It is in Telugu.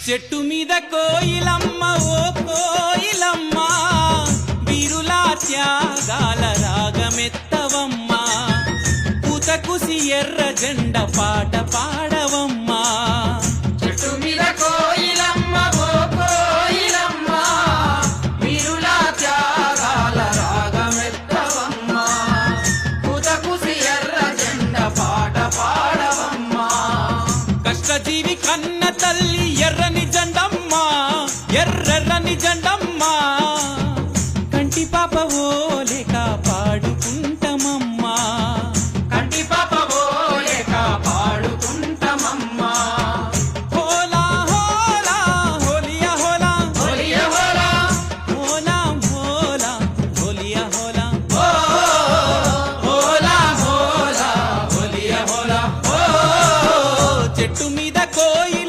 చెట్టు మీద కోయిలమ్మ ఓ కోయిలమ్మ వీరులా త్యాగాల రాగమెత్తవమ్మా పూతకుసి ఎర్ర జెండ పాట పాడవమ్మా చెట్టు మీద కోయిలమ్మ ఓ కోయిలమ్మ వీరులా త్యాగాల రాగమెత్తవమ్మా పూతకుసి ఎర్ర జెండ పాట పాడవమ్మా కష్టజీవి కన్న తల్లి ఎర్ర